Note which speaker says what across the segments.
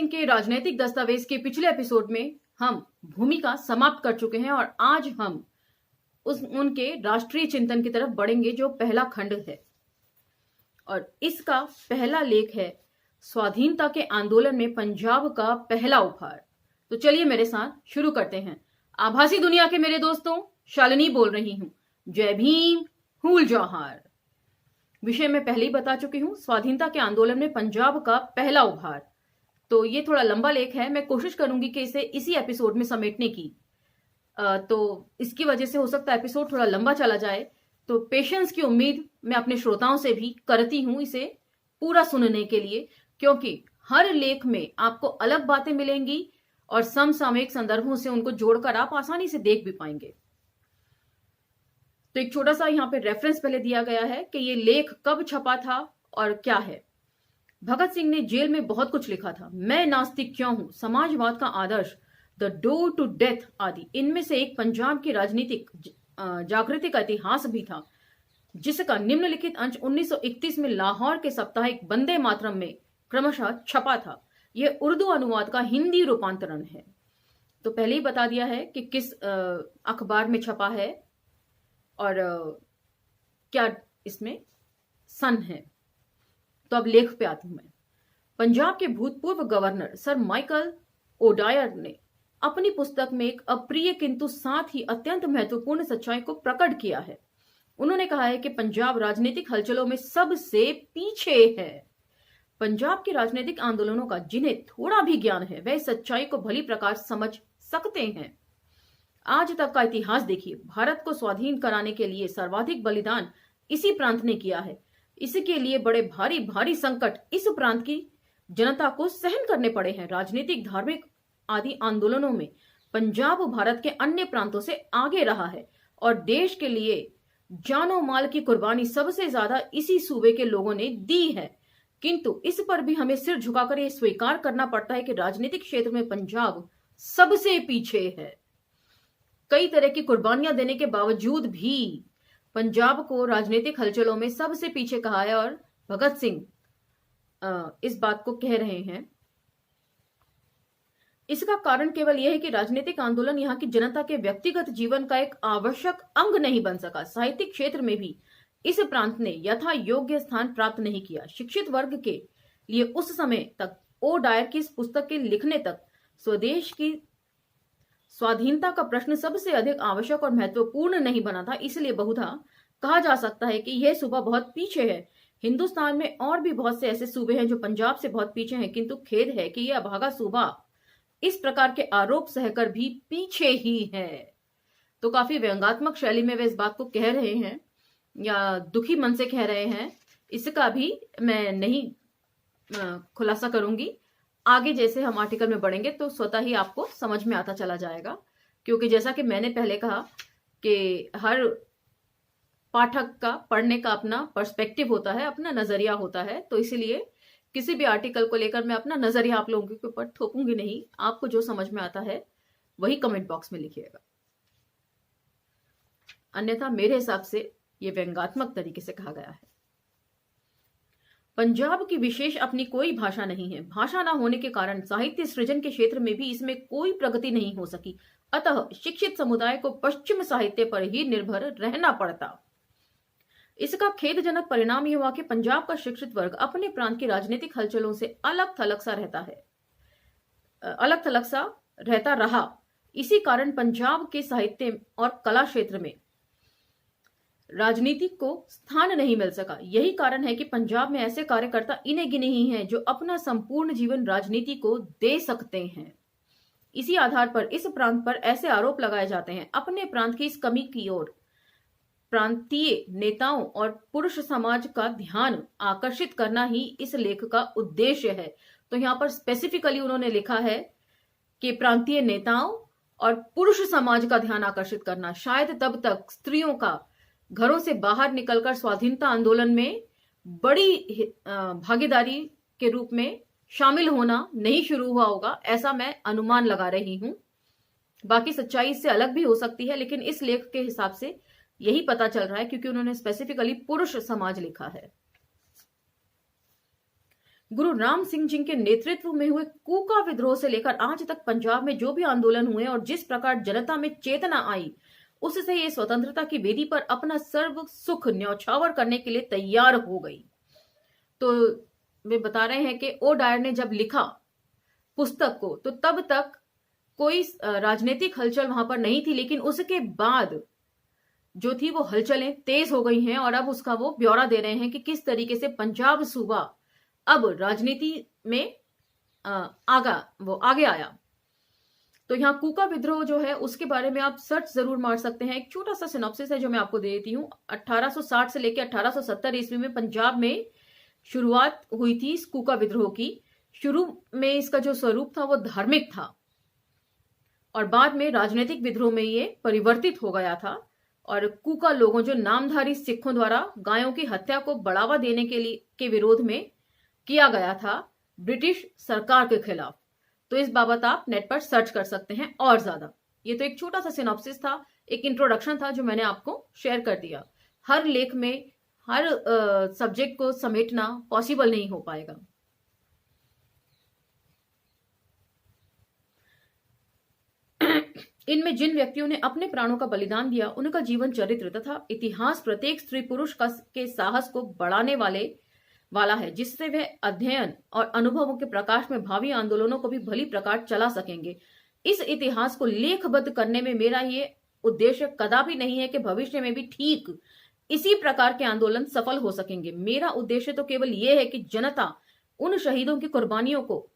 Speaker 1: सिंह के राजनीतिक दस्तावेज के पिछले एपिसोड में हम भूमिका समाप्त कर चुके हैं और आज हम उनके राष्ट्रीय चिंतन की तरफ बढ़ेंगे, जो पहला खंड है और इसका पहला लेख है स्वाधीनता के आंदोलन में पंजाब का पहला उपहार। तो चलिए मेरे साथ शुरू करते हैं। आभासी दुनिया के मेरे दोस्तों, शालिनी बोल रही हूं। जय भीम, हुल जौहार। विषय में पहले ही बता चुकी हूं, स्वाधीनता के आंदोलन में पंजाब का पहला उपहार। तो ये थोड़ा लंबा लेख है, मैं कोशिश करूंगी कि इसे इसी एपिसोड में समेटने की। तो इसकी वजह से हो सकता है एपिसोड थोड़ा लंबा चला जाए, तो पेशेंस की उम्मीद मैं अपने श्रोताओं से भी करती हूं इसे पूरा सुनने के लिए, क्योंकि हर लेख में आपको अलग बातें मिलेंगी और समसामयिक संदर्भों से उनको जोड़कर आप आसानी से देख भी पाएंगे। तो एक छोटा सा यहाँ पे रेफरेंस पहले दिया गया है कि ये लेख कब छपा था और क्या है। भगत सिंह ने जेल में बहुत कुछ लिखा था। मैं नास्तिक क्यों हूं, समाजवाद का आदर्श, द डोर टू डेथ आदि। इनमें से एक पंजाब की राजनीतिक जागृति का इतिहास भी था, जिसका निम्नलिखित अंश 1931 में लाहौर के साप्ताहिक वंदे मातरम में क्रमशः छपा था। यह उर्दू अनुवाद का हिंदी रूपांतरण है। तो पहले ही बता दिया है कि किस अखबार में छपा है और क्या इसमें सन है। तो अब लेख पे आती हूं मैं। पंजाब के भूतपूर्व गवर्नर सर माइकल ओडायर ने अपनी पुस्तक में एक अप्रिय किंतु साथ ही अत्यंत महत्वपूर्ण सच्चाई को प्रकट किया है। उन्होंने कहा है कि पंजाब राजनीतिक हलचलों में सबसे पीछे है। पंजाब के राजनीतिक आंदोलनों का जिन्हें थोड़ा भी ज्ञान है, वह सच्चाई को भली प्रकार समझ सकते हैं। आज तक का इतिहास देखिए, भारत को स्वाधीन कराने के लिए सर्वाधिक बलिदान इसी प्रांत ने किया है। इसके लिए बड़े भारी भारी संकट इस प्रांत की जनता को सहन करने पड़े हैं। राजनीतिक, धार्मिक आदि आंदोलनों में पंजाब भारत के अन्य प्रांतों से आगे रहा है और देश के लिए जानो माल की कुर्बानी सबसे ज्यादा इसी सूबे के लोगों ने दी है। किंतु इस पर भी हमें सिर झुकाकर यह स्वीकार करना पड़ता है कि राजनीतिक क्षेत्र में पंजाब सबसे पीछे है। कई तरह की कुर्बानियां देने के बावजूद भी पंजाब को राजनीतिक हलचलों में सबसे पीछे कहा है और भगत सिंह इस बात को कह रहे हैं। इसका कारण केवल यह है कि राजनीतिक आंदोलन यहाँ की जनता के व्यक्तिगत जीवन का एक आवश्यक अंग नहीं बन सका। साहित्यिक क्षेत्र में भी इस प्रांत ने यथा योग्य स्थान प्राप्त नहीं किया। शिक्षित वर्ग के लिए उस समय तक ओ डायर की इस पुस्तक के लिखने तक स्वदेश की स्वाधीनता का प्रश्न सबसे अधिक आवश्यक और महत्वपूर्ण नहीं बना था। इसलिए बहुधा कहा जा सकता है कि यह सूबा बहुत पीछे है। हिंदुस्तान में और भी बहुत से ऐसे सूबे हैं जो पंजाब से बहुत पीछे हैं, किंतु खेद है कि यह अभागा सूबा इस प्रकार के आरोप सहकर भी पीछे ही है। तो काफी व्यंग्यात्मक शैली में वे इस बात को कह रहे हैं या दुखी मन से कह रहे हैं, इसका भी मैं नहीं खुलासा करूंगी। आगे जैसे हम आर्टिकल में बढ़ेंगे तो स्वतः ही आपको समझ में आता चला जाएगा, क्योंकि जैसा कि मैंने पहले कहा कि हर पाठक का पढ़ने का अपना पर्सपेक्टिव होता है, अपना नजरिया होता है। तो इसीलिए किसी भी आर्टिकल को लेकर मैं अपना नजरिया आप लोगों के ऊपर थोपूंगी नहीं। आपको जो समझ में आता है वही कमेंट बॉक्स में लिखिएगा, अन्यथा मेरे हिसाब से यह व्यंग्यात्मक तरीके से कहा गया है। पंजाब की विशेष अपनी कोई भाषा नहीं है। भाषा ना होने के कारण साहित्य सृजन के क्षेत्र में भी इसमें कोई प्रगति नहीं हो सकी। अतः शिक्षित समुदाय को पश्चिम साहित्य पर ही निर्भर रहना पड़ता। इसका खेदजनक परिणाम यह हुआ कि पंजाब का शिक्षित वर्ग अपने प्रांत की राजनीतिक हलचलों से अलग थलग सा रहता रहा। इसी कारण पंजाब के साहित्य और कला क्षेत्र में राजनीति को स्थान नहीं मिल सका। यही कारण है कि पंजाब में ऐसे कार्यकर्ता इने गिने ही हैं जो अपना संपूर्ण जीवन राजनीति को दे सकते हैं। इसी आधार पर इस प्रांत पर ऐसे आरोप लगाए जाते हैं। अपने प्रांत की इस कमी की ओर प्रांतीय नेताओं और पुरुष समाज का ध्यान आकर्षित करना ही इस लेख का उद्देश्य है। तो यहाँ पर स्पेसिफिकली उन्होंने लिखा है कि प्रांतीय नेताओं और पुरुष समाज का ध्यान आकर्षित करना। शायद तब तक स्त्रियों का घरों से बाहर निकलकर स्वाधीनता आंदोलन में बड़ी भागीदारी के रूप में शामिल होना नहीं शुरू हुआ होगा, ऐसा मैं अनुमान लगा रही हूं। बाकी सच्चाई इससे अलग भी हो सकती है, लेकिन इस लेख के हिसाब से यही पता चल रहा है, क्योंकि उन्होंने स्पेसिफिकली पुरुष समाज लिखा है। गुरु राम सिंह जी के नेतृत्व में हुए कूका विद्रोह से लेकर आज तक पंजाब में जो भी आंदोलन हुए और जिस प्रकार जनता में चेतना आई, उससे ये स्वतंत्रता की वेदी पर अपना सर्व सुख न्यौछावर करने के लिए तैयार हो गई। तो वे बता रहे हैं कि ओ डायर ने जब लिखा पुस्तक को तो तब तक कोई राजनीतिक हलचल वहां पर नहीं थी, लेकिन उसके बाद जो थी वो हलचलें तेज हो गई हैं और अब उसका वो ब्यौरा दे रहे हैं कि किस तरीके से पंजाब सूबा अब राजनीति में आगे आया। तो यहाँ कूका विद्रोह जो है उसके बारे में आप सर्च जरूर मार सकते हैं। एक छोटा सा सिनॉप्सिस है जो मैं आपको दे देती हूँ। 1860 से लेकर 1870 ईस्वी में पंजाब में शुरुआत हुई थी इस कूका विद्रोह की। शुरू में इसका जो स्वरूप था वो धार्मिक था और बाद में राजनीतिक विद्रोह में ये परिवर्तित हो गया था। और कूका लोगों जो नामधारी सिखों द्वारा गायों की हत्या को बढ़ावा देने के विरोध में किया गया था ब्रिटिश सरकार के खिलाफ। तो इस बाबत आप नेट पर सर्च कर सकते हैं और ज्यादा। ये तो एक छोटा सा सिनॉप्सिस था, एक इंट्रोडक्शन था जो मैंने आपको शेयर कर दिया। हर लेख में हर सब्जेक्ट को समेटना पॉसिबल नहीं हो पाएगा। इनमें जिन व्यक्तियों ने अपने प्राणों का बलिदान दिया उनका जीवन चरित्र तथा इतिहास प्रत्येक स्त्री पुरुष के साहस को बढ़ाने वाला है, जिससे वे अध्ययन और अनुभवों के प्रकाश में भावी आंदोलनों को भी भली प्रकार चला सकेंगे। इस इतिहास को लेखबद्ध करने में मेरा ये उद्देश्य कदापि नहीं है कि भविष्य में भी ठीक इसी प्रकार के आंदोलन सफल हो सकेंगे। मेरा उद्देश्य तो केवल यह है कि जनता उन शहीदों की कुर्बानियों को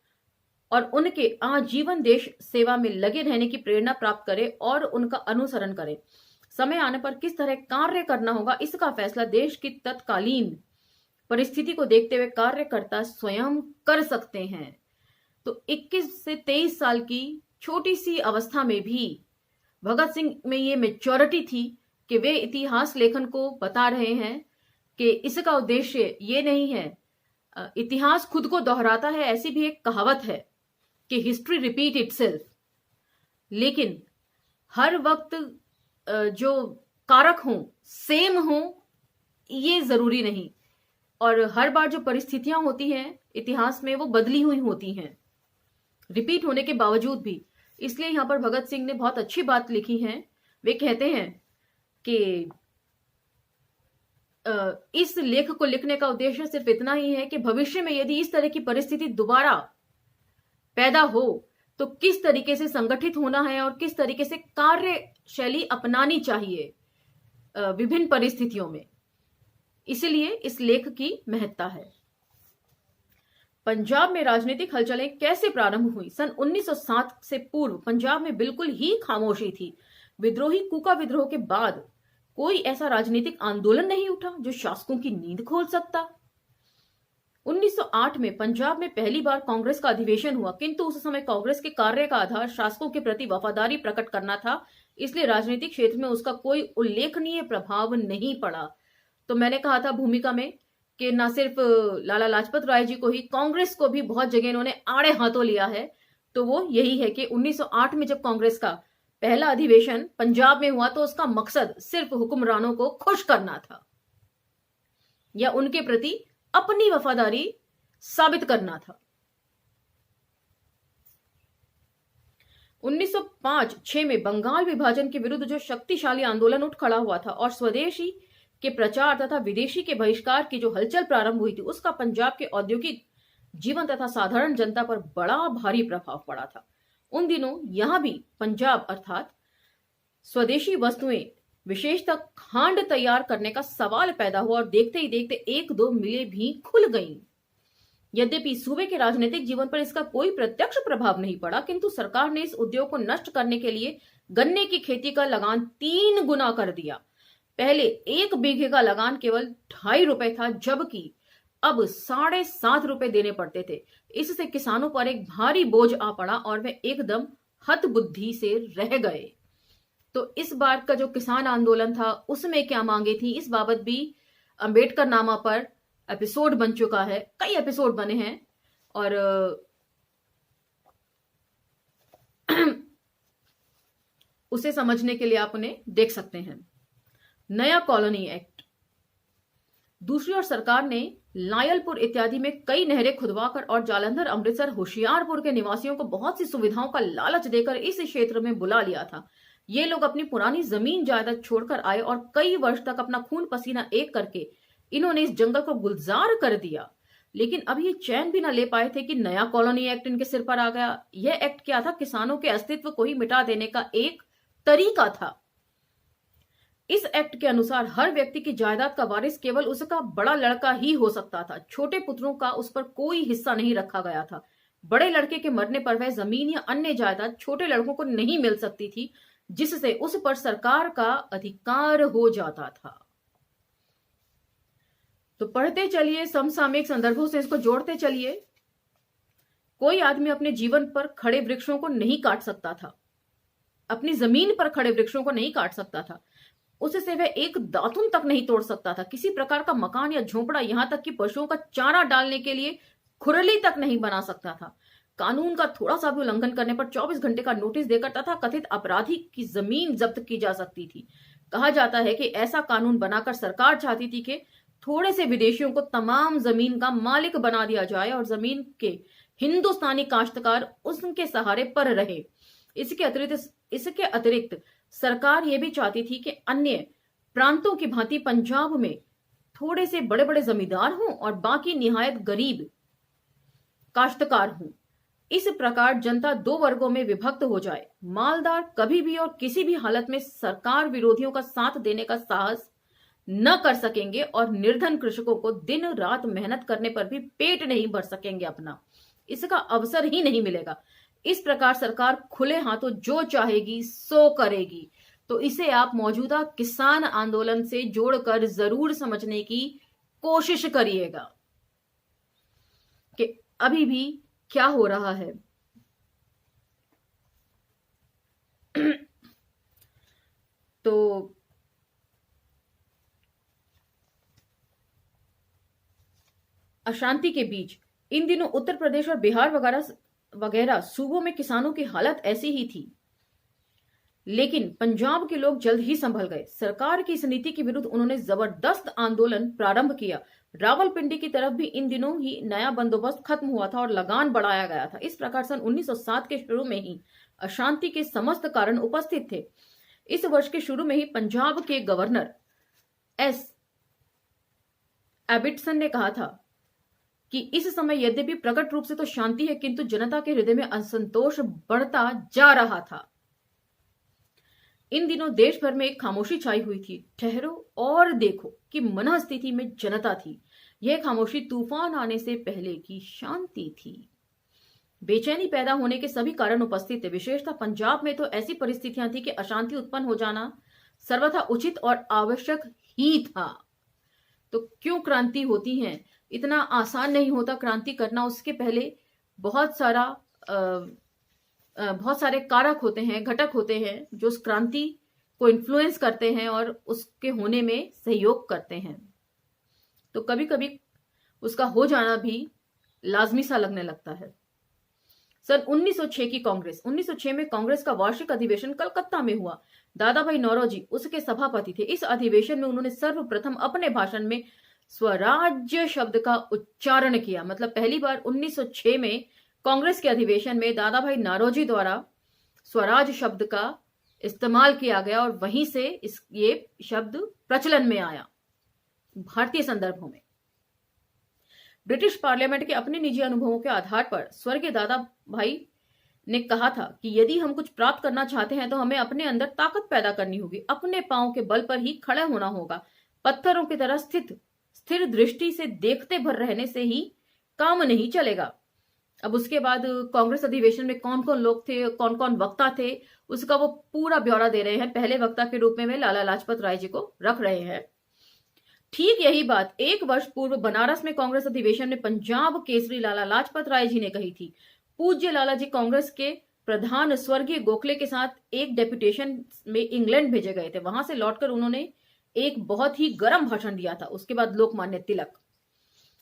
Speaker 1: और उनके आजीवन देश सेवा में लगे रहने की प्रेरणा प्राप्त करे और उनका अनुसरण करे। समय आने पर किस तरह कार्य करना होगा इसका फैसला देश की तत्कालीन परिस्थिति को देखते हुए कार्यकर्ता स्वयं कर सकते हैं। तो 21 से 23 साल की छोटी सी अवस्था में भी भगत सिंह में ये मैच्योरिटी थी कि वे इतिहास लेखन को बता रहे हैं कि इसका उद्देश्य ये नहीं है, इतिहास खुद को दोहराता है, ऐसी भी एक कहावत है कि हिस्ट्री रिपीट इटसेल्फ। लेकिन हर वक्त जो कारक हों सेम हों ये जरूरी नहीं, और हर बार जो परिस्थितियां होती हैं इतिहास में वो बदली हुई होती हैं रिपीट होने के बावजूद भी। इसलिए यहां पर भगत सिंह ने बहुत अच्छी बात लिखी है। वे कहते हैं कि इस लेख को लिखने का उद्देश्य सिर्फ इतना ही है कि भविष्य में यदि इस तरह की परिस्थिति दोबारा पैदा हो तो किस तरीके से संगठित होना है और किस तरीके से कार्यशैली अपनानी चाहिए विभिन्न परिस्थितियों में। इसलिए इस लेख की महत्ता है। पंजाब में राजनीतिक हलचलें कैसे प्रारंभ हुई? सन 1907 से पूर्व पंजाब में बिल्कुल ही खामोशी थी। विद्रोही कूका विद्रोह के बाद कोई ऐसा राजनीतिक आंदोलन नहीं उठा जो शासकों की नींद खोल सकता। 1908 में पंजाब में पहली बार कांग्रेस का अधिवेशन हुआ, किंतु उस समय कांग्रेस के कार्य का आधार शासकों के प्रति वफादारी प्रकट करना था, इसलिए राजनीतिक क्षेत्र में उसका कोई उल्लेखनीय प्रभाव नहीं पड़ा। तो मैंने कहा था भूमिका में कि न सिर्फ लाला लाजपत राय जी को ही, कांग्रेस को भी बहुत जगह इन्होंने आड़े हाथों लिया है। तो वो यही है कि 1908 में जब कांग्रेस का पहला अधिवेशन पंजाब में हुआ तो उसका मकसद सिर्फ हुक्मरानों को खुश करना था या उनके प्रति अपनी वफादारी साबित करना था। 1905-6 में बंगाल विभाजन के विरुद्ध जो शक्तिशाली आंदोलन उठ खड़ा हुआ था और स्वदेशी के प्रचार तथा विदेशी के बहिष्कार की जो हलचल प्रारंभ हुई थी उसका पंजाब के औद्योगिक जीवन तथा साधारण जनता पर बड़ा भारी प्रभाव पड़ा था। उन दिनों यहां भी पंजाब अर्थात स्वदेशी वस्तुएं विशेषतः खांड तैयार करने का सवाल पैदा हुआ और देखते ही देखते एक दो मिलें भी खुल गईं। यद्यपि सूबे के राजनीतिक जीवन पर इसका कोई प्रत्यक्ष प्रभाव नहीं पड़ा, किंतु सरकार ने इस उद्योग को नष्ट करने के लिए गन्ने की खेती का लगान 3 गुना कर दिया। पहले 1 बीघे का लगान केवल 2.5 रुपए था, जबकि अब 7.5 रुपए देने पड़ते थे। इससे किसानों पर एक भारी बोझ आ पड़ा और वे एकदम हतबुद्धि से रह गए। तो इस बार का जो किसान आंदोलन था उसमें क्या मांगे थी, इस बाबत भी अंबेडकर नामा पर एपिसोड बन चुका है, कई एपिसोड बने हैं और उसे समझने के लिए आप उन्हें देख सकते हैं। नया कॉलोनी एक्ट। दूसरी ओर सरकार ने लायलपुर इत्यादि में कई नहरें खुदवाकर और जालंधर, अमृतसर, होशियारपुर के निवासियों को बहुत सी सुविधाओं का लालच देकर इस क्षेत्र में बुला लिया था। ये लोग अपनी पुरानी जमीन जायदाद छोड़कर आए और कई वर्ष तक अपना खून पसीना एक करके इन्होंने इस जंगल को गुलजार कर दिया। लेकिन अब ये चैन भी ना ले पाए थे कि नया कॉलोनी एक्ट इनके सिर पर आ गया। यह एक्ट क्या था? किसानों के अस्तित्व को ही मिटा देने का एक तरीका था। इस एक्ट के अनुसार हर व्यक्ति की जायदाद का वारिस केवल उसका बड़ा लड़का ही हो सकता था। छोटे पुत्रों का उस पर कोई हिस्सा नहीं रखा गया था। बड़े लड़के के मरने पर वह जमीन या अन्य जायदाद छोटे लड़कों को नहीं मिल सकती थी, जिससे उस पर सरकार का अधिकार हो जाता था। तो पढ़ते चलिए, समसामयिक संदर्भों से इसको जोड़ते चलिए। कोई आदमी अपने जीवन पर खड़े वृक्षों को नहीं काट सकता था, अपनी जमीन पर खड़े वृक्षों को नहीं काट सकता था, उससे वह एक दातुन तक नहीं तोड़ सकता था, किसी प्रकार का मकान या झोपड़ा, यहां तक कि पशुओं का चारा डालने के लिए खुरली तक नहीं बना सकता था। कानून का थोड़ा सा भी उल्लंघन करने पर 24 घंटे का नोटिस देकर तथा कथित अपराधी की जमीन जब्त की जा सकती थी। कहा जाता है कि ऐसा कानून बनाकर सरकार चाहती थी कि थोड़े से विदेशियों को तमाम जमीन का मालिक बना दिया जाए और जमीन के हिंदुस्तानी काश्तकार उसके सहारे पर रहे। इसके अतिरिक्त सरकार यह भी चाहती थी कि अन्य प्रांतों की भांति पंजाब में थोड़े से बड़े बड़े जमींदार हों और बाकी निहायत गरीब काश्तकार हों। इस प्रकार जनता दो वर्गों में विभक्त हो जाए। मालदार कभी भी और किसी भी हालत में सरकार विरोधियों का साथ देने का साहस न कर सकेंगे और निर्धन कृषकों को दिन रात मेहनत करने पर भी पेट नहीं भर सकेंगे अपना, इसका अवसर ही नहीं मिलेगा। इस प्रकार सरकार खुले हाथों जो चाहेगी सो करेगी। तो इसे आप मौजूदा किसान आंदोलन से जोड़कर जरूर समझने की कोशिश करिएगा कि अभी भी क्या हो रहा है। तो अशांति के बीच इन दिनों उत्तर प्रदेश और बिहार वगैरह सूबों में किसानों की हालत ऐसी ही थी। लेकिन पंजाब के लोग जल्द ही संभल गए। सरकार की इस नीति के विरुद्ध उन्होंने जबरदस्त आंदोलन प्रारंभ किया। रावलपिंडी की तरफ भी इन दिनों ही नया बंदोबस्त खत्म हुआ था और लगान बढ़ाया गया था। इस प्रकार सन 1907 के शुरू में ही अशांति के समस्त कारण उपस्थित थे। इस वर्ष के शुरू में ही पंजाब के गवर्नर एस एबिटसन ने कहा था कि इस समय यद्यपि प्रकट रूप से तो शांति है, किंतु जनता के हृदय में असंतोष बढ़ता जा रहा था। इन दिनों देश भर में एक खामोशी छाई हुई थी। ठहरो और देखो कि मनःस्थिति में जनता थी। यह खामोशी तूफान आने से पहले की शांति थी। बेचैनी पैदा होने के सभी कारण उपस्थित थे। विशेषतः पंजाब में तो ऐसी परिस्थितियां थी कि अशांति उत्पन्न हो जाना सर्वथा उचित और आवश्यक ही था। तो क्यों क्रांति होती है? इतना आसान नहीं होता क्रांति करना। उसके पहले बहुत सारे कारक होते हैं, घटक होते हैं जो उस क्रांति को इन्फ्लुएंस करते हैं और उसके होने में सहयोग करते हैं। तो कभी कभी उसका हो जाना भी लाजमी सा लगने लगता है। सन 1906 की कांग्रेस। 1906 में कांग्रेस का वार्षिक अधिवेशन कलकत्ता में हुआ। दादा भाई नौरोजी उसके सभापति थे। इस अधिवेशन में उन्होंने सर्वप्रथम अपने भाषण में स्वराज्य शब्द का उच्चारण किया। मतलब पहली बार 1906 में कांग्रेस के अधिवेशन में दादा भाई नौरोजी द्वारा स्वराज शब्द का इस्तेमाल किया गया और वहीं से ये शब्द प्रचलन में आया भारतीय संदर्भों में। ब्रिटिश पार्लियामेंट के अपने निजी अनुभवों के आधार पर स्वर्गीय दादा भाई ने कहा था कि यदि हम कुछ प्राप्त करना चाहते हैं तो हमें अपने अंदर ताकत पैदा करनी होगी। अपने पांव के बल पर ही खड़े होना होगा। पत्थरों की तरह स्थिर दृष्टि से देखते भर रहने से ही काम नहीं चलेगा। अब उसके बाद कांग्रेस अधिवेशन में कौन कौन लोग थे, कौन कौन वक्ता थे, उसका वो पूरा ब्यौरा दे रहे हैं। पहले वक्ता के रूप में वे लाला लाजपत राय जी को रख रहे हैं। ठीक यही बात एक वर्ष पूर्व बनारस में कांग्रेस अधिवेशन में पंजाब केसरी लाला लाजपत राय जी ने कही थी। पूज्य लाला जी कांग्रेस के प्रधान स्वर्गीय गोखले के साथ एक डेपुटेशन में इंग्लैंड भेजे गए थे। वहां से लौटकर उन्होंने एक बहुत ही गर्म भाषण दिया था। उसके बाद लोकमान्य तिलक।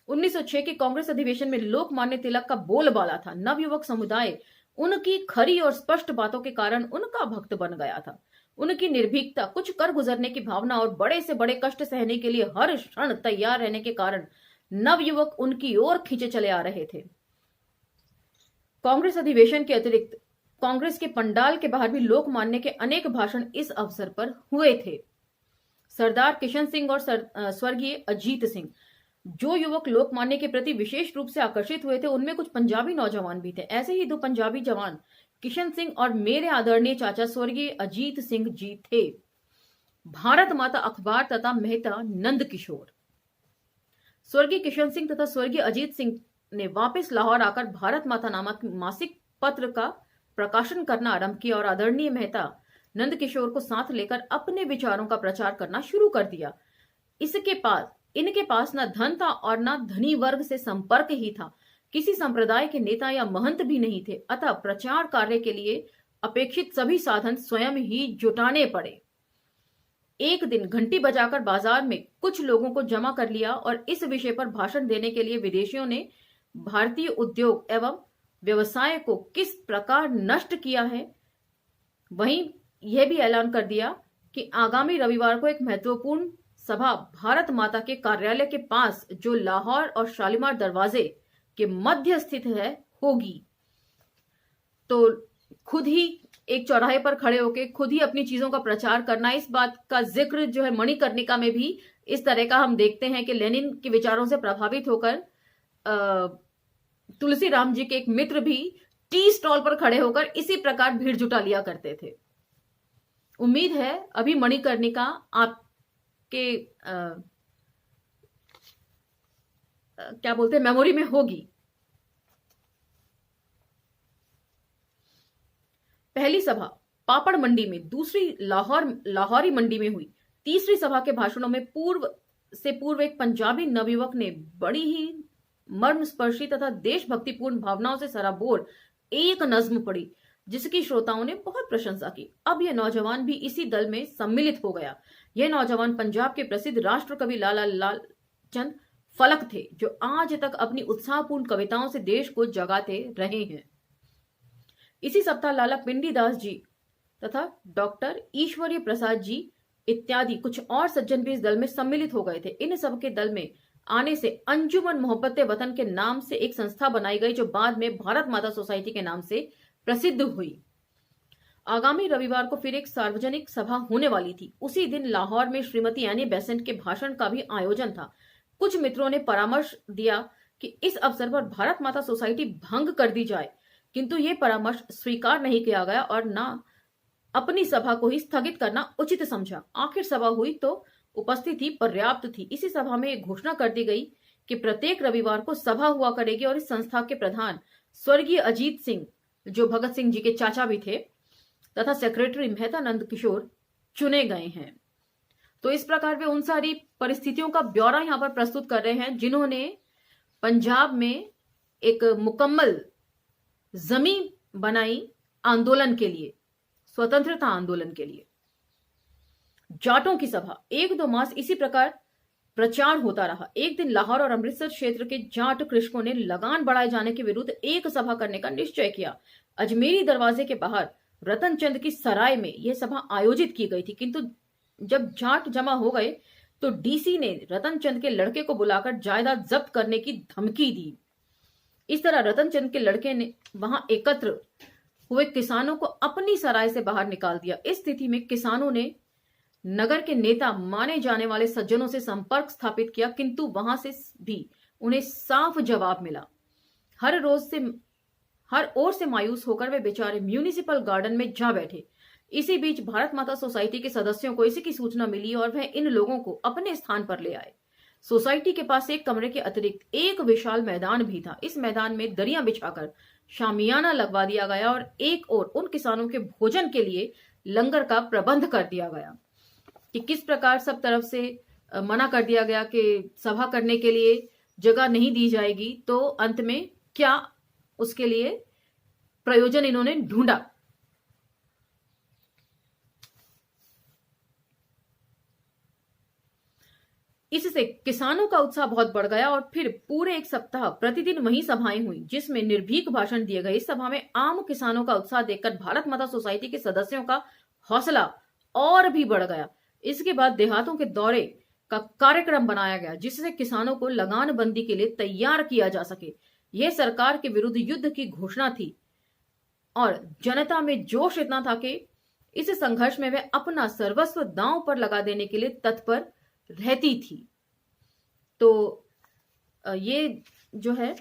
Speaker 1: 1906 के कांग्रेस अधिवेशन में लोकमान्य तिलक का बोलबाला था। नवयुवक समुदाय उनकी खरी और स्पष्ट बातों के कारण उनका भक्त बन गया था। उनकी निर्भीकता, कुछ कर गुजरने की भावना और बड़े से बड़े कष्ट सहने के लिए हर क्षण तैयार रहने के कारण नवयुवक उनकी ओर खींचे चले आ रहे थे। कांग्रेस अधिवेशन के अतिरिक्त कांग्रेस के पंडाल के बाहर भी लोकमान्य के अनेक भाषण इस अवसर पर हुए थे। सरदार किशन सिंह और स्वर्गीय अजीत सिंह, जो युवक लोकमान्य के प्रति विशेष रूप से आकर्षित हुए थे, उनमें कुछ पंजाबी नौजवान भी थे। ऐसे ही दो पंजाबी जवान किशन सिंह और मेरे आदरणीय चाचा स्वर्गीय अजीत सिंह जी थे। भारत माता अखबार तथा मेहता नंद किशोर। स्वर्गीय किशन सिंह तथा स्वर्गीय अजीत सिंह ने वापस लाहौर आकर भारत माता नामक मासिक पत्र का प्रकाशन करना आरंभ किया और आदरणीय मेहता नंद किशोर को साथ लेकर अपने विचारों का प्रचार करना शुरू कर दिया। इनके पास न धन था और न धनी वर्ग से संपर्क ही था। किसी संप्रदाय के नेता या महंत भी नहीं थे, अतः प्रचार कार्य के लिए अपेक्षित सभी साधन स्वयं ही जुटाने पड़े। एक दिन घंटी बजाकर बाजार में कुछ लोगों को जमा कर लिया और इस विषय पर भाषण देने के लिए विदेशियों ने भारतीय उद्योग एवं व्यवसाय को किस प्रकार नष्ट किया है, वहीं यह भी ऐलान कर दिया कि आगामी रविवार को एक महत्वपूर्ण सभा भारत माता के कार्यालय के पास, जो लाहौर और शालीमार दरवाजे के मध्य स्थित है, होगी। तो खुद ही एक चौराहे पर खड़े होकर खुद ही अपनी चीजों का प्रचार करना, इस बात का जिक्र जो है मणिकर्णिका में भी इस तरह का हम देखते हैं कि लेनिन के विचारों से प्रभावित होकर तुलसी राम जी के एक मित्र भी टी स्टॉल पर खड़े होकर इसी प्रकार भीड़ जुटा लिया करते थे। उम्मीद है अभी मणिकर्णिका आपके क्या बोलते हैं, मेमोरी में होगी। पहली सभा पापड़ मंडी में, दूसरी लाहौरी मंडी में हुई। तीसरी सभा के भाषणों में पूर्व एक पंजाबी नवयुवक ने बड़ी ही मर्मस्पर्शी तथा देशभक्तिपूर्ण भावनाओं से सराबोर एक नज्म पढ़ी, जिसकी श्रोताओं ने बहुत प्रशंसा की। अब यह नौजवान भी इसी दल में सम्मिलित हो गया। यह नौजवान पंजाब के प्रसिद्ध राष्ट्र कवि लाला लालचंद फलक थे, जो आज तक अपनी उत्साहपूर्ण कविताओं से देश को जगाते रहे हैं। इसी सप्ताह लाला पिंडी दास जी तथा डॉक्टर ईश्वरीय प्रसाद जी इत्यादि कुछ और सज्जन भी इस दल में सम्मिलित हो गए थे। इन सब के दल में आने से अंजुमन मोहब्बत वतन के नाम से एक संस्था बनाई गई, जो बाद में भारत माता सोसाइटी के नाम से प्रसिद्ध हुई। आगामी रविवार को फिर एक सार्वजनिक सभा होने वाली थी। उसी दिन लाहौर में श्रीमती एनी बेसेंट के भाषण का भी आयोजन था। कुछ मित्रों ने परामर्श दिया कि इस अवसर पर भारत माता सोसाइटी भंग कर दी जाए, किंतु यह परामर्श स्वीकार नहीं किया गया और न अपनी सभा को ही स्थगित करना उचित समझा। आखिर सभा हुई तो उपस्थिति पर्याप्त थी। इसी सभा में एक घोषणा कर दी गई कि प्रत्येक रविवार को सभा हुआ करेगी और इस संस्था के प्रधान स्वर्गीय अजीत सिंह, जो भगत सिंह जी के चाचा भी थे, तथा सेक्रेटरी मेहता नंद किशोर चुने गए हैं। तो इस प्रकार वे उन सारी परिस्थितियों का ब्यौरा यहां पर प्रस्तुत कर रहे हैं जिन्होंने पंजाब में एक मुकम्मल जमीन बनाई आंदोलन के लिए, स्वतंत्रता आंदोलन के लिए। जाटों की सभा 1-2 मास इसी प्रकार प्रचार होता रहा। एक दिन लाहौर और अमृतसर क्षेत्र के जाट कृषकों ने लगान बढ़ाए जाने के विरुद्ध एक सभा करने का निश्चय किया। अजमेरी दरवाजे के बाहर रतनचंद की सराय में यह सभा आयोजित की गई थी, किंतु जब जाट जमा हो गए तो डीसी ने रतनचंद के लड़के को बुलाकर जायदाद जब्त करने की धमकी दी। इस तरह रतनचंद के लड़के ने वहां एकत्र हुए किसानों को अपनी सराय से बाहर निकाल दिया। इस स्थिति में किसानों ने नगर के नेता माने जाने वाले सज्जनों से संपर्क स्थापित किया, किंतु वहां से भी उन्हें साफ जवाब मिला। हर ओर से मायूस होकर वे बेचारे म्यूनिसिपल गार्डन में जा बैठे। इसी बीच भारत माता सोसाइटी के सदस्यों को इसी की सूचना मिली और वह इन लोगों को अपने स्थान पर ले आए। सोसाइटी के पास एक कमरे के अतिरिक्त एक विशाल मैदान भी था। इस मैदान में दरियां बिछाकर शामियाना लगवा दिया गया और एक ओर उन किसानों के भोजन के लिए लंगर का प्रबंध कर दिया गया। कि किस प्रकार सब तरफ से मना कर दिया गया कि सभा करने के लिए जगह नहीं दी जाएगी, तो अंत में क्या उसके लिए प्रयोजन इन्होंने ढूंढा। इससे किसानों का उत्साह बहुत बढ़ गया और फिर पूरे एक सप्ताह प्रतिदिन वही सभाएं हुई, जिसमें निर्भीक भाषण दिए गए। इस सभा में आम किसानों का उत्साह देखकर भारत माता सोसाइटी के सदस्यों का हौसला और भी बढ़ गया। इसके बाद देहातों के दौरे का कार्यक्रम बनाया गया जिससे किसानों को लगान बंदी के लिए तैयार किया जा सके। यह सरकार के विरुद्ध युद्ध की घोषणा थी और जनता में जोश इतना था कि इस संघर्ष में वे अपना सर्वस्व दांव पर लगा देने के लिए तत्पर रहती थी। तो ये जो है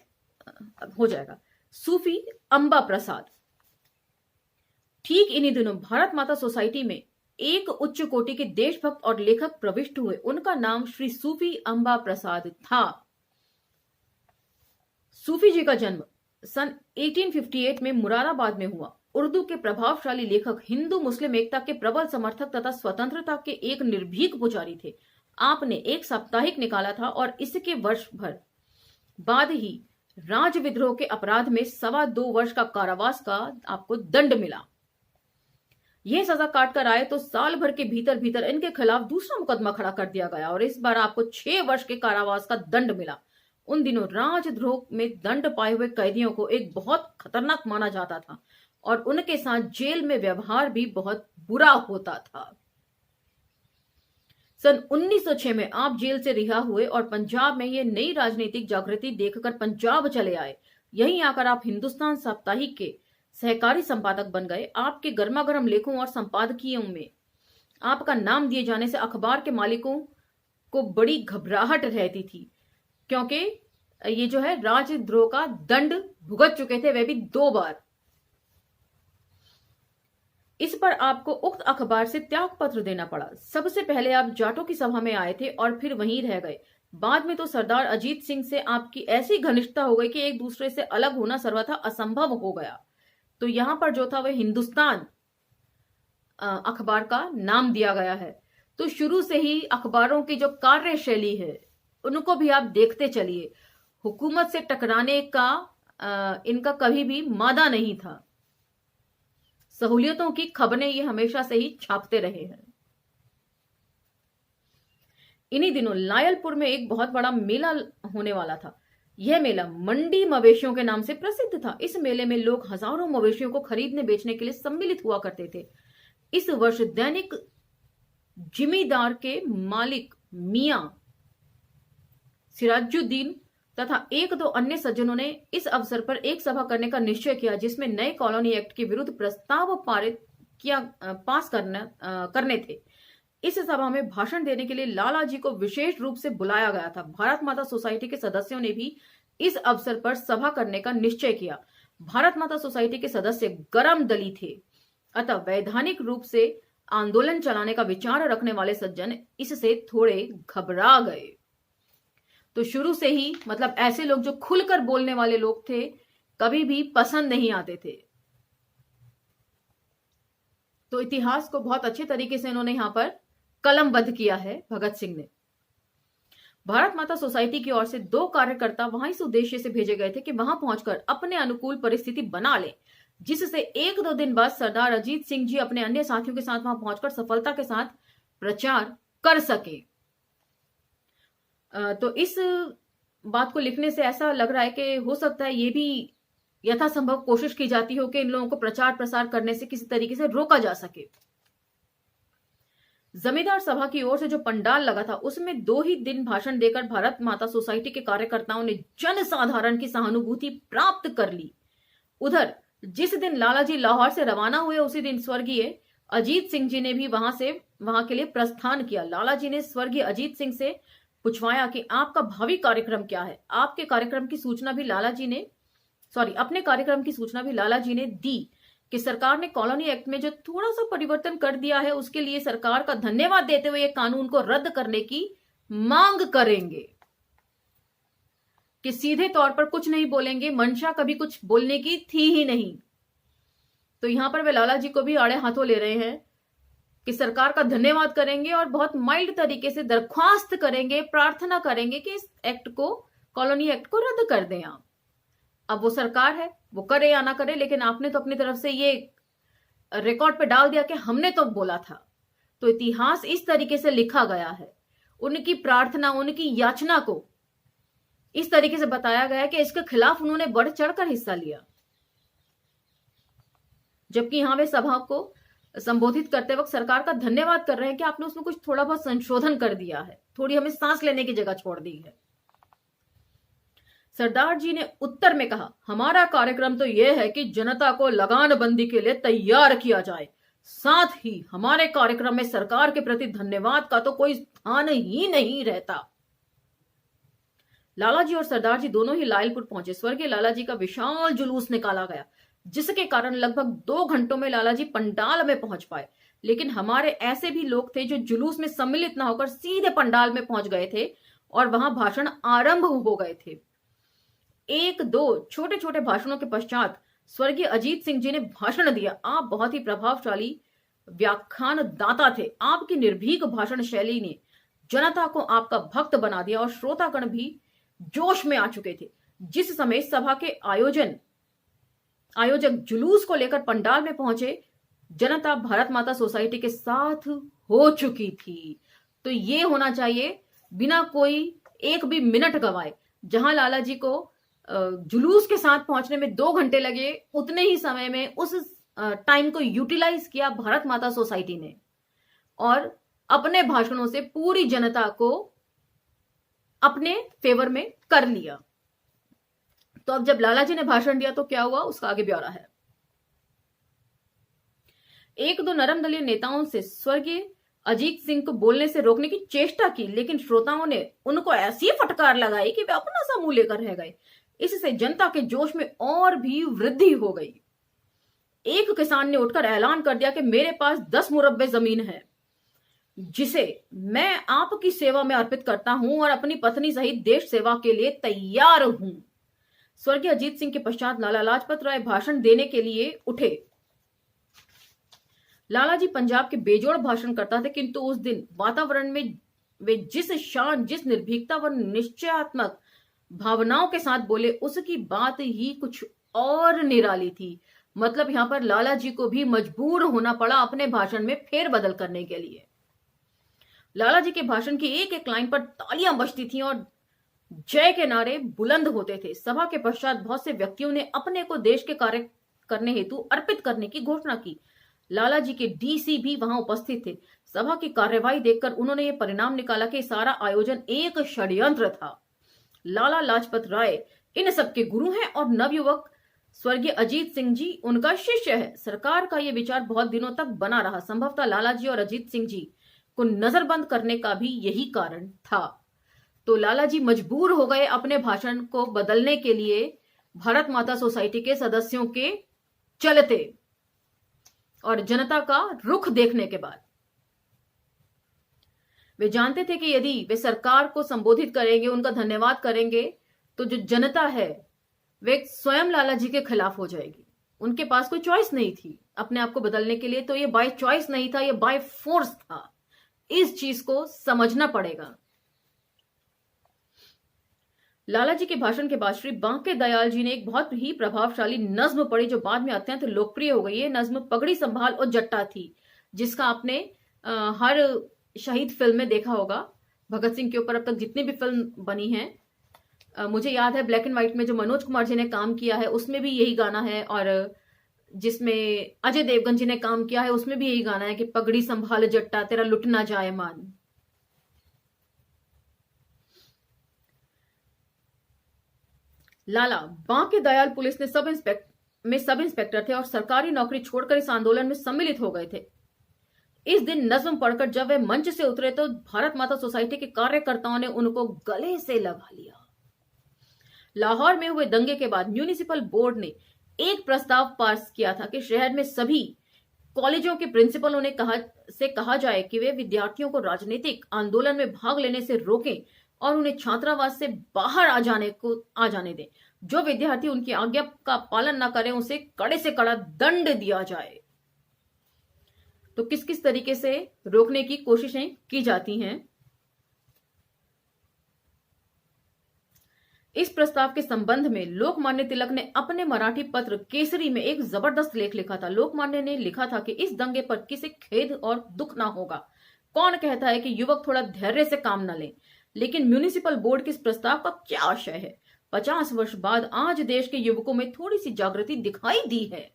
Speaker 1: हो जाएगा। सूफी अंबा प्रसाद, ठीक इन्हीं दिनों भारत माता सोसाइटी में एक उच्च कोटि के देशभक्त और लेखक प्रविष्ट हुए। उनका नाम श्री सूफी अंबा प्रसाद था। सूफी जी का जन्म सन 1858 में मुरादाबाद में हुआ। उर्दू के प्रभावशाली लेखक, हिंदू मुस्लिम एकता के प्रबल समर्थक तथा स्वतंत्रता के एक निर्भीक पुजारी थे। आपने एक साप्ताहिक निकाला था और इसके वर्ष भर बाद ही राज विद्रोह के अपराध में 2.25 वर्ष का कारावास का आपको दंड मिला। यह सजा काट कर आए तो साल भर के भीतर भीतर इनके खिलाफ दूसरा मुकदमा खड़ा कर दिया गया और इस बार आपको 6 वर्ष के कारावास का दंड मिला। उन दिनों राजद्रोह में दंड पाए हुए कैदियों को एक बहुत खतरनाक माना जाता था और उनके साथ जेल में व्यवहार भी बहुत बुरा होता था। सन 1906 में आप जेल से रिहा हुए और पंजाब में यह नई राजनीतिक जागृति देखकर पंजाब चले आए। यहीं आकर आप हिंदुस्तान साप्ताहिक के सहकारी संपादक बन गए। आपके गर्मागर्म लेखों और संपादकीयों में आपका नाम दिए जाने से अखबार के मालिकों को बड़ी घबराहट रहती थी, क्योंकि ये जो है राजद्रोह का दंड भुगत चुके थे, वे भी 2 बार। इस पर आपको उक्त अखबार से त्याग पत्र देना पड़ा। सबसे पहले आप जाटों की सभा में आए थे और फिर वहीं रह गए। बाद में तो सरदार अजीत सिंह से आपकी ऐसी घनिष्ठता हो गई कि एक दूसरे से अलग होना सर्वथा असंभव हो गया। तो यहां पर जो था वह हिंदुस्तान अखबार का नाम दिया गया है। तो शुरू से ही अखबारों की जो कार्यशैली है उनको भी आप देखते चलिए। हुकूमत से टकराने का इनका कभी भी मादा नहीं था। सहूलियतों की खबरें ये हमेशा से ही छापते रहे हैं। इन्हीं दिनों लायलपुर में एक बहुत बड़ा मेला होने वाला था। यह मेला मंडी मवेशियों के नाम से प्रसिद्ध था। इस मेले में लोग हजारों मवेशियों को खरीदने बेचने के लिए सम्मिलित हुआ करते थे। इस वर्ष दैनिक जिमीदार के मालिक मियां सिराजुद्दीन तथा 1-2 अन्य सज्जनों ने इस अवसर पर एक सभा करने का निश्चय किया, जिसमें नए कॉलोनी एक्ट के विरुद्ध प्रस्ताव पास करने थे। इस सभा में भाषण देने के लिए लाला जी को विशेष रूप से बुलाया गया था। भारत माता सोसाइटी के सदस्यों ने भी इस अवसर पर सभा करने का निश्चय किया। भारत माता सोसाइटी के सदस्य गरम दली थे, अतः वैधानिक रूप से आंदोलन चलाने का विचार रखने वाले सज्जन इससे थोड़े घबरा गए। तो शुरू से ही मतलब ऐसे लोग जो खुलकर बोलने वाले लोग थे कभी भी पसंद नहीं आते थे। तो इतिहास को बहुत अच्छे तरीके से इन्होंने यहां पर कलमबद्ध किया है भगत सिंह ने। भारत माता सोसाइटी की ओर से 2 कार्यकर्ता वहां इस उद्देश्य से भेजे गए थे कि वहां पहुंचकर अपने अनुकूल परिस्थिति बना लें, जिससे 1-2 दिन बाद सरदार अजीत सिंह जी अपने अन्य साथियों के साथ वहां पहुंचकर सफलता के साथ प्रचार कर सके। तो इस बात को लिखने से ऐसा लग रहा है कि हो सकता है ये भी यथासंभव कोशिश की जाती हो कि इन लोगों को प्रचार प्रसार करने से किसी तरीके से रोका जा सके। जमींदार सभा की ओर से जो पंडाल लगा था उसमें 2 ही दिन भाषण देकर भारत माता सोसाइटी के कार्यकर्ताओं ने जन साधारण की सहानुभूति प्राप्त कर ली। उधर जिस दिन लाला जी लाहौर से रवाना हुए उसी दिन स्वर्गीय अजीत सिंह जी ने भी वहां के लिए प्रस्थान किया। लाला जी ने स्वर्गीय अजीत सिंह से पूछवाया कि आपका भावी कार्यक्रम क्या है। अपने कार्यक्रम की सूचना भी लाला जी ने दी कि सरकार ने कॉलोनी एक्ट में जो थोड़ा सा परिवर्तन कर दिया है उसके लिए सरकार का धन्यवाद देते हुए एक कानून को रद्द करने की मांग करेंगे, कि सीधे तौर पर कुछ नहीं बोलेंगे। मंशा कभी कुछ बोलने की थी ही नहीं। तो यहां पर वे लाला जी को भी आड़े हाथों ले रहे हैं कि सरकार का धन्यवाद करेंगे और बहुत माइल्ड तरीके से दरख्वास्त करेंगे, प्रार्थना करेंगे कि इस एक्ट को, कॉलोनी एक्ट को रद्द कर दें आप। अब वो सरकार है, वो करे या ना करे, लेकिन आपने तो अपनी तरफ से ये रिकॉर्ड पे डाल दिया कि हमने तो बोला था। तो इतिहास इस तरीके से लिखा गया है। उनकी प्रार्थना, उनकी याचना को इस तरीके से बताया गया है कि इसके खिलाफ उन्होंने बढ़ चढ़कर हिस्सा लिया। जबकि यहां वे सभा को संबोधित करते वक्त सरकार का धन्यवाद कर रहे हैं कि आपने उसमें कुछ थोड़ा बहुत संशोधन कर दिया है, थोड़ी हमें सांस लेने की जगह छोड़ दी है। सरदार जी ने उत्तर में कहा, हमारा कार्यक्रम तो यह है कि जनता को लगान बंदी के लिए तैयार किया जाए, साथ ही हमारे कार्यक्रम में सरकार के प्रति धन्यवाद का तो कोई स्थान ही नहीं रहता। लाला जी और सरदार जी दोनों ही लायलपुर पहुंचे। स्वर्गीय लाला जी का विशाल जुलूस निकाला गया, जिसके कारण लगभग 2 घंटों में लाला जी पंडाल में पहुंच पाए। लेकिन हमारे ऐसे भी लोग थे जो जुलूस में सम्मिलित न होकर सीधे पंडाल में पहुंच गए थे और वहां भाषण आरंभ हो गए थे। 1-2 छोटे छोटे भाषणों के पश्चात स्वर्गीय अजीत सिंह जी ने भाषण दिया। आप बहुत ही प्रभावशाली व्याख्यान दाता थे। आपकी निर्भीक भाषण शैली ने जनता को आपका भक्त बना दिया और श्रोतागण भी जोश में आ चुके थे। जिस समय सभा के आयोजक जुलूस को लेकर पंडाल में पहुंचे, जनता भारत माता सोसाइटी के साथ हो चुकी थी। तो ये होना चाहिए बिना कोई एक भी मिनट गवाए। जहां लाला जी को जुलूस के साथ पहुंचने में 2 घंटे लगे, उतने ही समय में उस टाइम को यूटिलाइज किया भारत माता सोसाइटी ने और अपने भाषणों से पूरी जनता को अपने फेवर में कर लिया। तो अब जब लाला जी ने भाषण दिया तो क्या हुआ, उसका आगे ब्यौरा है। 1-2 नरम दलीय नेताओं से स्वर्गीय अजीत सिंह को बोलने से रोकने की चेष्टा की, लेकिन श्रोताओं ने उनको ऐसी फटकार लगाई कि वे अपना सा मुंह लेकर रह गए। इससे जनता के जोश में और भी वृद्धि हो गई। एक किसान ने उठकर ऐलान कर दिया कि मेरे पास 10 मुरब्बे जमीन है, जिसे मैं आपकी सेवा में अर्पित करता हूं और अपनी पत्नी सहित देश सेवा के लिए तैयार हूं। स्वर्गीय अजीत सिंह के पश्चात लाला लाजपत राय भाषण देने के लिए उठे। लाला जी पंजाब के बेजोड़ भाषण करता थे, किंतु उस दिन वातावरण में वे जिस शान, जिस निर्भीकता व निश्चयात्मक भावनाओं के साथ बोले, उसकी बात ही कुछ और निराली थी। मतलब यहां पर लाला जी को भी मजबूर होना पड़ा अपने भाषण में फेरबदल करने के लिए। लाला जी के भाषण की एक एक लाइन पर तालियां बजती थीं और जय के नारे बुलंद होते थे। सभा के पश्चात बहुत से व्यक्तियों ने अपने को देश के कार्य करने हेतु अर्पित करने की घोषणा की। लाला जी के डीसी भी वहां उपस्थित थे। सभा की कार्यवाही देखकर उन्होंने ये परिणाम निकाला कि सारा आयोजन एक षड्यंत्र था। लाला लाजपत राय इन सबके गुरु हैं और नवयुवक स्वर्गीय अजीत सिंह जी उनका शिष्य है। सरकार का यह विचार बहुत दिनों तक बना रहा। संभवतः लाला जी और अजीत सिंह जी को नजरबंद करने का भी यही कारण था। तो लाला जी मजबूर हो गए अपने भाषण को बदलने के लिए भारत माता सोसाइटी के सदस्यों के चलते और जनता का रुख देखने के बाद। वे जानते थे कि यदि वे सरकार को संबोधित करेंगे, उनका धन्यवाद करेंगे, तो जो जनता है वे स्वयं लाला जी के खिलाफ हो जाएगी। उनके पास कोई चॉइस नहीं थी अपने आप को बदलने के लिए। तो ये बाय चॉइस नहीं था, ये बाय फोर्स था। इस चीज को समझना पड़ेगा। लाला जी के भाषण के बाद श्री बांके दयाल जी ने एक बहुत ही प्रभावशाली नज्म पढ़ी, जो बाद में अत्यंत लोकप्रिय हो गई। ये नज्म पगड़ी संभाल और जट्टा थी, जिसका आपने हर शहीद फिल्म में देखा होगा। भगत सिंह के ऊपर अब तक जितनी भी फिल्म बनी हैं, मुझे याद है ब्लैक एंड व्हाइट में जो मनोज कुमार जी ने काम किया है उसमें भी यही गाना है, और जिसमें अजय देवगन जी ने काम किया है उसमें भी यही गाना है कि पगड़ी संभाल जट्टा तेरा लुट ना जाए मान। लाला बांके दयाल पुलिस ने सब इंस्पेक्टर थे और सरकारी नौकरी छोड़कर इस आंदोलन में सम्मिलित हो गए थे। इस दिन नज्म पढ़कर जब वे मंच से उतरे तो भारत माता सोसाइटी के कार्यकर्ताओं ने उनको गले से लगा लिया। लाहौर में हुए दंगे के बाद म्युनिसिपल बोर्ड ने एक प्रस्ताव पास किया था कि शहर में सभी कॉलेजों के प्रिंसिपलों ने कहा जाए कि वे विद्यार्थियों को राजनीतिक आंदोलन में भाग लेने से रोकें और उन्हें छात्रावास से बाहर आ जाने दें। जो विद्यार्थी उनकी आज्ञा का पालन न करें उसे कड़े से कड़ा दंड दिया जाए। तो किस किस तरीके से रोकने की कोशिशें की जाती हैं। इस प्रस्ताव के संबंध में लोकमान्य तिलक ने अपने मराठी पत्र केसरी में एक जबरदस्त लेख लिखा था। लोकमान्य ने लिखा था कि इस दंगे पर किसी खेद और दुख ना होगा। कौन कहता है कि युवक थोड़ा धैर्य से काम न लें, लेकिन म्युनिसिपल बोर्ड के इस प्रस्ताव का क्या आशय है। 50 वर्ष बाद आज देश के युवकों में थोड़ी सी जागृति दिखाई दी है।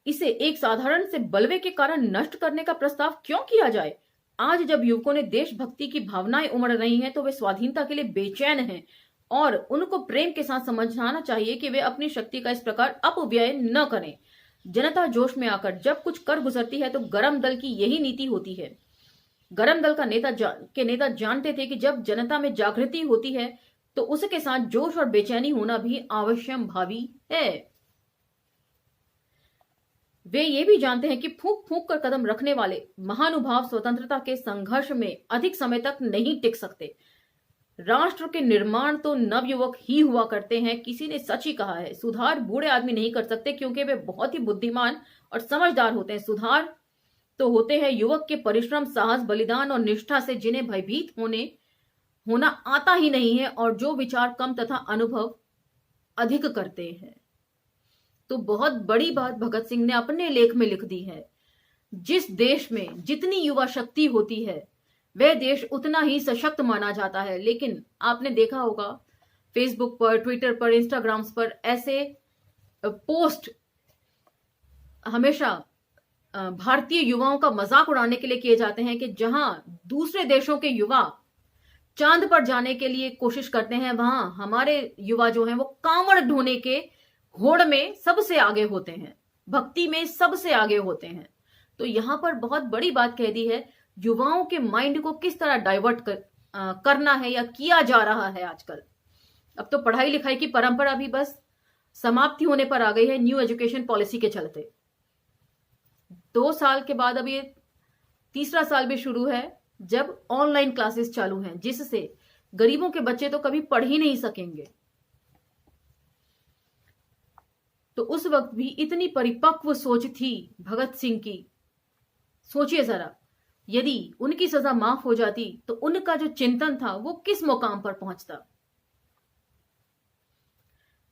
Speaker 1: इसे एक साधारण से बलवे के कारण नष्ट करने का प्रस्ताव क्यों किया जाए? आज जब युवकों ने देशभक्ति की भावनाएं उमड़ रही हैं तो वे स्वाधीनता के लिए बेचैन हैं और उनको प्रेम के साथ समझाना चाहिए कि वे अपनी शक्ति का इस प्रकार अपव्यय न करें। जनता जोश में आकर जब कुछ कर गुजरती है तो गरम दल की यही नीति होती है। गरम दल का नेता जानते थे कि जब जनता में जागृति होती है तो उसके साथ जोश और बेचैनी होना भी आवश्यक भावी है। वे ये भी जानते हैं कि फूंक फूंक कर कदम रखने वाले महानुभाव स्वतंत्रता के संघर्ष में अधिक समय तक नहीं टिक सकते। राष्ट्र के निर्माण तो नवयुवक ही हुआ करते हैं। किसी ने सच ही कहा है, सुधार बूढ़े आदमी नहीं कर सकते क्योंकि वे बहुत ही बुद्धिमान और समझदार होते हैं। सुधार तो होते हैं युवक के परिश्रम, साहस, बलिदान और निष्ठा से, जिन्हें भयभीत होना आता ही नहीं है और जो विचार कम तथा अनुभव अधिक करते हैं। तो बहुत बड़ी बात भगत सिंह ने अपने लेख में लिख दी है। जिस देश में जितनी युवा शक्ति होती है वह देश उतना ही सशक्त माना जाता है। लेकिन आपने देखा होगा फेसबुक पर, ट्विटर पर, इंस्टाग्राम पर ऐसे पोस्ट हमेशा भारतीय युवाओं का मजाक उड़ाने के लिए किए जाते हैं कि जहां दूसरे देशों के युवा चांद पर जाने के लिए कोशिश करते हैं, वहां हमारे युवा जो हैं वो कांवड़ ढोने के होड़ में सबसे आगे होते हैं, भक्ति में सबसे आगे होते हैं। तो यहां पर बहुत बड़ी बात कह दी है, युवाओं के माइंड को किस तरह डाइवर्ट करना है या किया जा रहा है आजकल। अब तो पढ़ाई लिखाई की परंपरा भी बस समाप्ति होने पर आ गई है न्यू एजुकेशन पॉलिसी के चलते। 2 साल के बाद अब ये तीसरा साल भी शुरू है जब ऑनलाइन क्लासेस चालू हैं, जिससे गरीबों के बच्चे तो कभी पढ़ ही नहीं सकेंगे। तो उस वक्त भी इतनी परिपक्व सोच थी भगत सिंह की। सोचिए जरा, यदि उनकी सजा माफ हो जाती तो उनका जो चिंतन था वो किस मुकाम पर पहुंचता।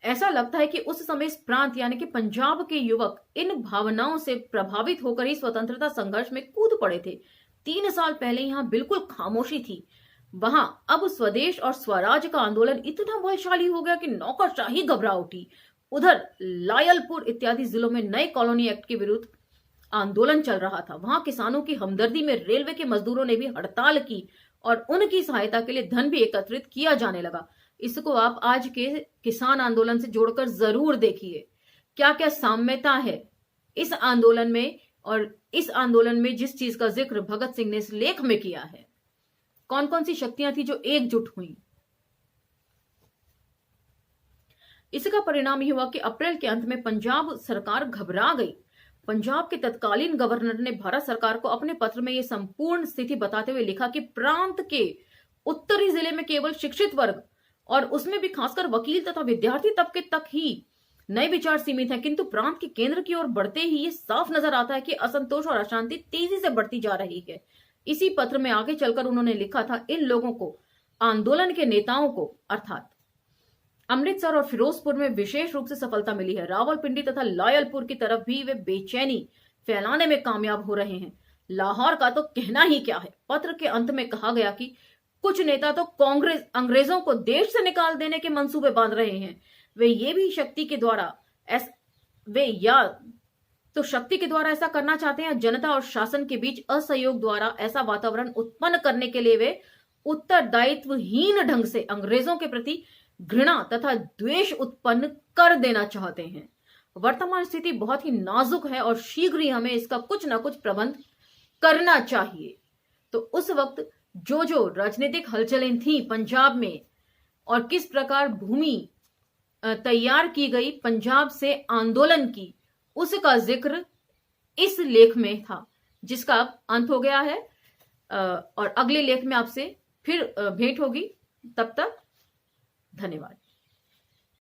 Speaker 1: ऐसा लगता है कि उस समय इस प्रांत यानी कि पंजाब के युवक इन भावनाओं से प्रभावित होकर ही स्वतंत्रता संघर्ष में कूद पड़े थे। 3 साल पहले यहां बिल्कुल खामोशी थी, वहां अब स्वदेश और स्वराज का आंदोलन इतना बलशाली हो गया कि नौकरशाही घबरा उठी। उधर लायलपुर इत्यादि जिलों में नए कॉलोनी एक्ट के विरुद्ध आंदोलन चल रहा था। वहां किसानों की हमदर्दी में रेलवे के मजदूरों ने भी हड़ताल की और उनकी सहायता के लिए धन भी एकत्रित किया जाने लगा। इसको आप आज के किसान आंदोलन से जोड़कर जरूर देखिए, क्या क्या साम्यता है इस आंदोलन में और इस आंदोलन में जिस चीज का जिक्र भगत सिंह ने इस लेख में किया है। कौन कौन सी शक्तियां थी जो एकजुट हुई। इसका परिणाम यह हुआ कि अप्रैल के अंत में पंजाब सरकार घबरा गई। पंजाब के तत्कालीन गवर्नर ने भारत सरकार को अपने पत्र में यह संपूर्ण स्थिति बताते हुए लिखा कि प्रांत के उत्तरी जिले में केवल शिक्षित वर्ग और उसमें भी खासकर वकील तथा विद्यार्थी तबके तक ही नए विचार सीमित हैं, किंतु प्रांत के केंद्र की ओर बढ़ते ही ये साफ नजर आता है कि असंतोष और अशांति तेजी से बढ़ती जा रही है। इसी पत्र में आगे चलकर उन्होंने लिखा था, इन लोगों को, आंदोलन के नेताओं को, अर्थात अमृतसर और फिरोजपुर में विशेष रूप से सफलता मिली है। रावलपिंडी तथा लायलपुर की तरफ भी वे बेचैनी फैलाने में कामयाब हो रहे हैं। लाहौर का तो कहना ही क्या है। पत्र के अंत में कहा गया कि कुछ नेता तो अंग्रेजों को देश से निकाल देने के मंसूबे बांध रहे हैं। वे ये भी शक्ति के द्वारा ऐसा करना चाहते हैं। जनता और शासन के बीच असहयोग द्वारा ऐसा वातावरण उत्पन्न करने के लिए वे उत्तरदायित्वहीन ढंग से अंग्रेजों के प्रति घृणा तथा द्वेष उत्पन्न कर देना चाहते हैं। वर्तमान स्थिति बहुत ही नाजुक है और शीघ्र ही हमें इसका कुछ ना कुछ प्रबंध करना चाहिए। तो उस वक्त जो राजनीतिक हलचलें थी पंजाब में और किस प्रकार भूमि तैयार की गई पंजाब से आंदोलन की, उसका जिक्र इस लेख में था, जिसका अब अंत हो गया है और अगले लेख में आपसे फिर भेंट होगी। तब तक धन्यवाद।